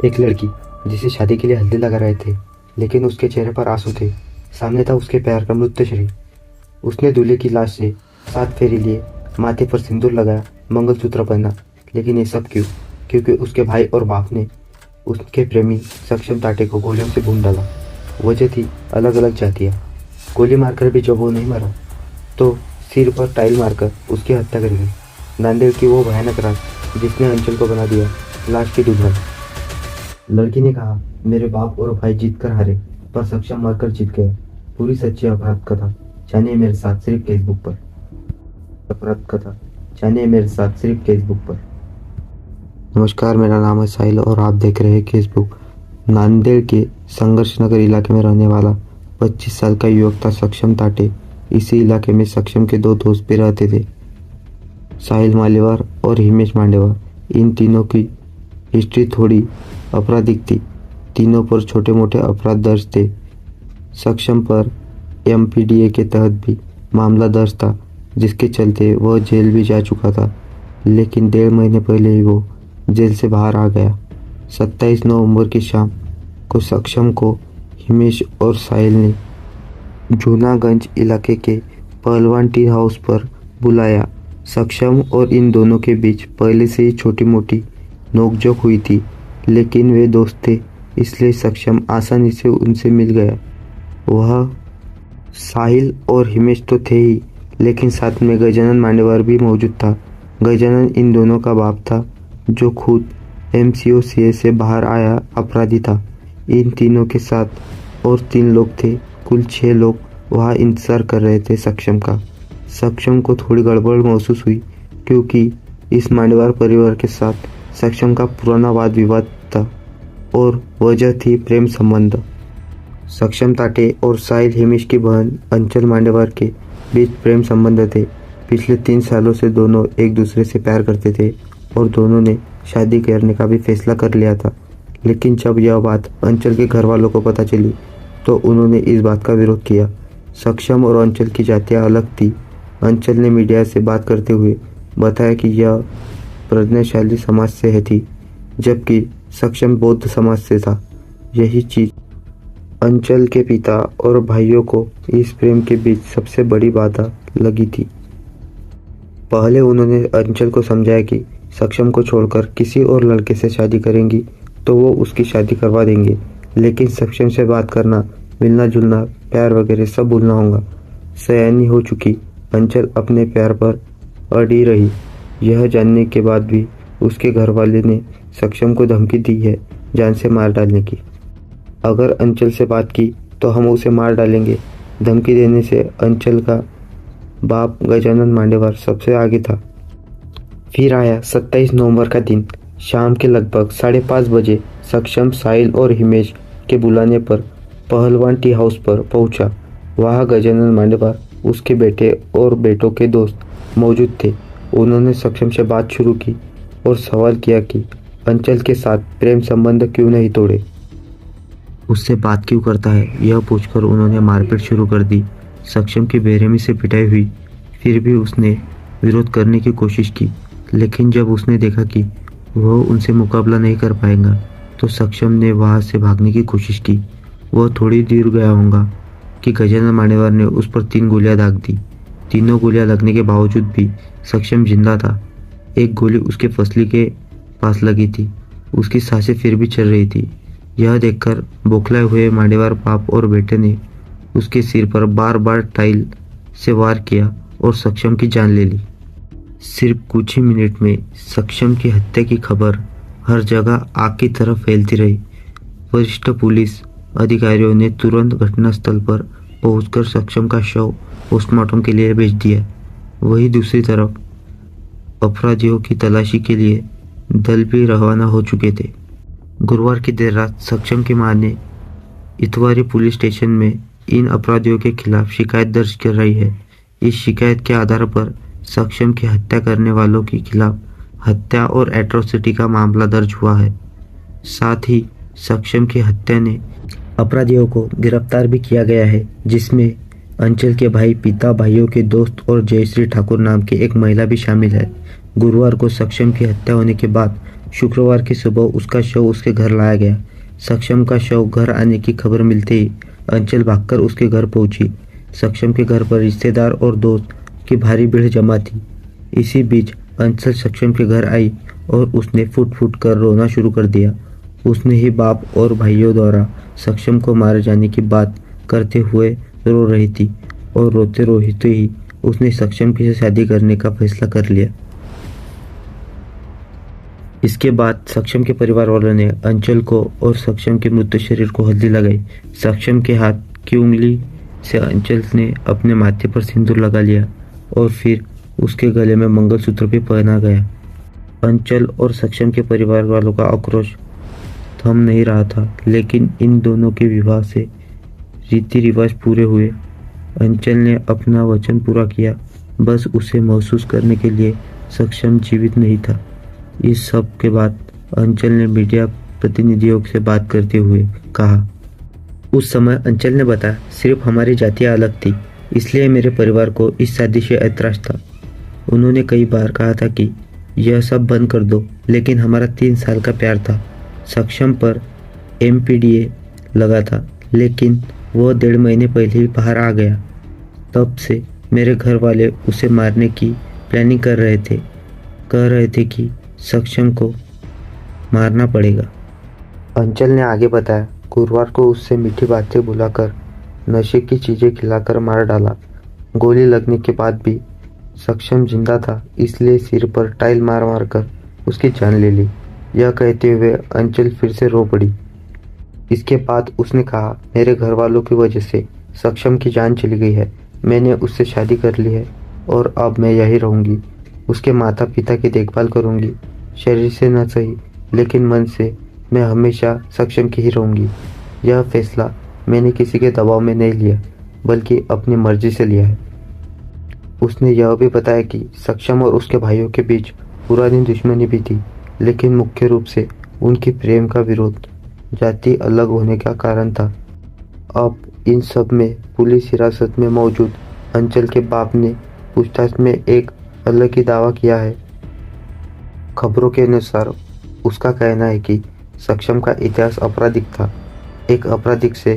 एक लड़की जिसे शादी के लिए हल्दी लगा रहे थे, लेकिन उसके चेहरे पर आंसू थे। सामने था उसके प्यार का मृत शरीर। उसने दूल्हे की लाश से 7 फेरे लिए, माथे पर सिंदूर लगाया, मंगलसूत्र पहना। लेकिन ये सब क्यों? क्योंकि उसके भाई और बाप ने उसके प्रेमी सक्षम टाटे को गोलियों से भून डाला। वजह थी अलग अलग जातियाँ। गोली मारकर भी जब वो नहीं मरा, तो सिर पर टाइल मारकर उसकी हत्या कर गई। नांदेड़ की वो भयानक रात जिसने अंचल को बना दिया लाश की दुल्हन। लड़की ने कहा, मेरे बाप और भाई जीत कर हारे, पर सक्षम मरकर जीत गया। पूरी सच्ची अपराध कथा जानिए मेरे साथ सिर्फ फेसबुक पर। अपराध कथा जानिए मेरे साथ सिर्फ फेसबुक पर। नमस्कार, मेरा नाम है साहिल और आप देख रहे हैं फेसबुक। नांदेड़ के संघर्ष नगर इलाके में रहने वाला 25 साल का युवक था सक्षम टाटे। इसी इलाके में सक्षम के 2 दोस्त भी रहते थे, साहिल मालेवार और हिमेश मांडेवार। इन तीनों की हिस्ट्री थोड़ी आपराधिक थी। तीनों पर छोटे मोटे अपराध दर्ज थे। सक्षम पर एमपीडीए के तहत भी मामला दर्ज था, जिसके चलते वह जेल भी जा चुका था। लेकिन 1.5 महीने पहले ही वो जेल से बाहर आ गया। 27 नवंबर की शाम को सक्षम को हिमेश और साहिल ने जूनागंज इलाके के पहलवान टी हाउस पर बुलाया। सक्षम और इन दोनों के बीच पहले से ही छोटी मोटी नोकझोंक हुई थी, लेकिन वे दोस्त थे, इसलिए सक्षम आसानी से उनसे मिल गया। वह साहिल और हिमेश तो थे ही, लेकिन साथ में गजानन मांडेवार भी मौजूद था। गजानन इन दोनों का बाप था, जो खुद MCOCA से बाहर आया अपराधी था। इन तीनों के साथ और 3 लोग थे। कुल 6 लोग वहाँ इंतजार कर रहे थे सक्षम का। सक्षम को थोड़ी गड़बड़ महसूस हुई, क्योंकि इस मांडेवार परिवार के साथ सक्षम का पुराना वाद विवाद था और वजह थी प्रेम संबंध। सक्षम टाटे और साहिल हिमेश की बहन अंचल मांडेवार के बीच प्रेम संबंध थे। पिछले 3 सालों से दोनों एक दूसरे से प्यार करते थे और दोनों ने शादी करने का भी फैसला कर लिया था। लेकिन जब यह बात अंचल के घर वालों को पता चली, तो उन्होंने इस बात का विरोध किया। सक्षम और अंचल की जातियाँ अलग थी। अंचल ने मीडिया से बात करते हुए बताया कि यह प्रज्ञाशाली समाज से थी, जबकि सक्षम बौद्ध समाज से था। यही चीज अंचल के पिता और भाइयों को इस प्रेम के बीच सबसे बड़ी बाधा लगी थी। पहले उन्होंने अंचल को समझाया कि सक्षम को छोड़कर किसी और लड़के से शादी करेंगी तो वो उसकी शादी करवा देंगे, लेकिन सक्षम से बात करना, मिलना जुलना, प्यार वगैरह सब भूलना होगा। सयानी हो चुकी अंचल अपने प्यार पर अड़ी रही। यह जानने के बाद भी उसके घर वाले ने सक्षम को धमकी दी है जान से मार डालने की। अगर अंचल से बात की तो हम उसे मार डालेंगे। धमकी देने से अंचल का बाप गजानन मांडेवार सबसे आगे था। फिर आया 27 नवंबर का दिन। शाम के लगभग 5:30 बजे सक्षम साहिल और हिमेश के बुलाने पर पहलवान टी हाउस पर पहुंचा। वहां गजानन मांडेवार, उसके बेटे और बेटों के दोस्त मौजूद थे। उन्होंने सक्षम से बात शुरू की और सवाल किया कि अंचल के साथ प्रेम संबंध क्यों नहीं तोड़े, उससे बात क्यों करता है। यह पूछकर उन्होंने मारपीट शुरू कर दी। सक्षम की बेरहमी से पिटाई हुई। फिर भी उसने विरोध करने की कोशिश की, लेकिन जब उसने देखा कि वह उनसे मुकाबला नहीं कर पाएगा, तो सक्षम ने वहां से भागने की कोशिश की। वह थोड़ी दूर गया होगा कि गजानन मांडेवार ने उस पर 3 गोलियां दाग दी। तीनों गोलियां लगने के बावजूद भी सक्षम जिंदा था। एक गोली उसके फसली के पास लगी थी। उसकी सांसें फिर भी चल रही थी। यह देखकर बौखलाए हुए मांडेवार बाप और बेटे ने उसके सिर पर बार बार टाइल से वार किया और सक्षम की जान ले ली। सिर्फ कुछ ही मिनट में सक्षम की हत्या की खबर हर जगह आग की तरह फैलती रही। वरिष्ठ पुलिस अधिकारियों ने तुरंत घटनास्थल पर पहुंचकर सक्षम का शव पोस्टमार्टम के लिए भेज दिया। वहीं दूसरी तरफ अपराधियों की तलाशी के लिए दल भी रवाना हो चुके थे। गुरुवार की देर रात सक्षम की मां ने इतवारी पुलिस स्टेशन में इन अपराधियों के खिलाफ शिकायत दर्ज कर रही है। इस शिकायत के आधार पर सक्षम की हत्या करने वालों के खिलाफ हत्या और एट्रोसिटी का मामला दर्ज हुआ है। साथ ही सक्षम की हत्या ने अपराधियों को गिरफ्तार भी किया गया है, जिसमें अंचल के भाई, पिता, भाइयों के दोस्त और जयश्री ठाकुर नाम की एक महिला भी शामिल है। गुरुवार को सक्षम की हत्या होने के बाद शुक्रवार की सुबह उसका शव उसके घर लाया गया। सक्षम का शव घर आने की खबर मिलते ही अंचल भागकर उसके घर पहुंची। सक्षम के घर पर रिश्तेदार और दोस्त की भारी भीड़ जमा थी। इसी बीच अंचल सक्षम के घर आई और उसने फुट फुट कर रोना शुरू कर दिया। उसने ही बाप और भाइयों द्वारा सक्षम को मारे जाने की बात करते हुए रो रही थी और रोते रोते ही उसने सक्षम की शादी करने का फैसला कर लिया। इसके बाद सक्षम के परिवार वालों ने अंचल को और सक्षम के मृत शरीर को हल्दी लगाई। सक्षम के हाथ की उंगली से अंचल ने अपने माथे पर सिंदूर लगा लिया और फिर उसके गले में मंगलसूत्र भी पहना गया। अंचल और सक्षम के परिवार वालों का आक्रोश थम नहीं रहा था, लेकिन इन दोनों के विवाह से रीति रिवाज पूरे हुए। अंचल ने अपना वचन पूरा किया, बस उसे महसूस करने के लिए सक्षम जीवित नहीं था। इस सब के बाद अंचल ने मीडिया प्रतिनिधियों से बात करते हुए कहा, उस समय अंचल ने बताया, सिर्फ हमारी जातियाँ अलग थी, इसलिए मेरे परिवार को इस शादी से ऐतराज था। उन्होंने कई बार कहा था कि यह सब बंद कर दो, लेकिन हमारा 3 साल का प्यार था। सक्षम पर MPDA लगा था, लेकिन वो 1.5 महीने पहले ही बाहर आ गया। तब से मेरे घर वाले उसे मारने की प्लानिंग कर रहे थे, कह रहे थे कि सक्षम को मारना पड़ेगा। अंचल ने आगे बताया, गुरुवार को उससे मीठी बातें बुलाकर नशे की चीजें खिलाकर मार डाला। गोली लगने के बाद भी सक्षम जिंदा था, इसलिए सिर पर टाइल मार मार कर उसकी जान ले ली। यह कहते हुए अंचल फिर से रो पड़ी। इसके बाद उसने कहा, मेरे घर वालों की वजह से सक्षम की जान चली गई है। मैंने उससे शादी कर ली है और अब मैं यही रहूंगी। उसके माता पिता की देखभाल करूंगी। शरीर से न सही, लेकिन मन से मैं हमेशा सक्षम की ही रहूंगी। यह फैसला मैंने किसी के दबाव में नहीं लिया, बल्कि अपनी मर्जी से लिया है। उसने यह भी बताया कि सक्षम और उसके भाइयों के बीच पुरानी दुश्मनी भी थी, लेकिन मुख्य रूप से उनकी प्रेम का विरोध जाति अलग होने का कारण था। अब इन सब में पुलिस हिरासत में मौजूद अंचल के बाप ने पूछताछ में एक अलग ही दावा किया है। खबरों के अनुसार उसका कहना है कि सक्षम का इतिहास आपराधिक था। एक आपराधिक से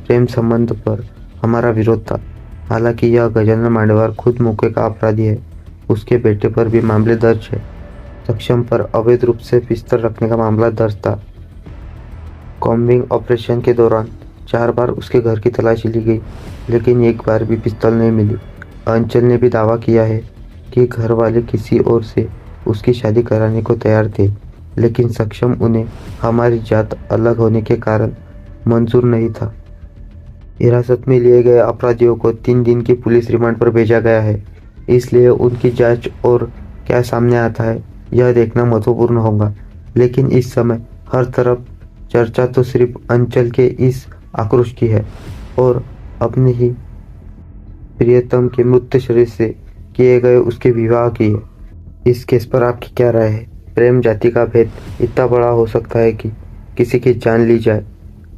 प्रेम संबंध पर हमारा विरोध था। हालांकि यह गजानन मांडेवार खुद मौके का अपराधी है। उसके बेटे पर भी मामले दर्ज है। सक्षम पर अवैध रूप से पिस्तौल रखने का मामला दर्ज था। कॉम्बिंग ऑपरेशन के दौरान 4 बार उसके घर की तलाशी ली गई, लेकिन एक बार भी पिस्तौल नहीं मिली। अंचल ने भी दावा किया है कि घर वाले किसी और से उसकी शादी कराने को तैयार थे, लेकिन सक्षम उन्हें हमारी जात अलग होने के कारण मंजूर नहीं था। हिरासत में लिए गए अपराधियों को 3 दिन की पुलिस रिमांड पर भेजा गया है, इसलिए उनकी जांच और क्या सामने आता है यह देखना महत्वपूर्ण होगा। लेकिन इस समय हर तरफ चर्चा तो सिर्फ अंचल के इस आक्रोश की है और अपने ही प्रियतम के मृत शरीर से किए गए उसके विवाह की है। इस केस पर आपकी क्या राय है? प्रेम जाति का भेद इतना बड़ा हो सकता है कि किसी की जान ली जाए?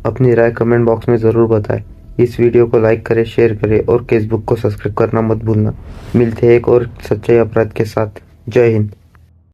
अपनी राय कमेंट बॉक्स में ज़रूर बताएं। इस वीडियो को लाइक करें, शेयर करें और फेसबुक को सब्सक्राइब करना मत भूलना। मिलते हैं एक और सच्चाई अपराध के साथ। जय हिंद।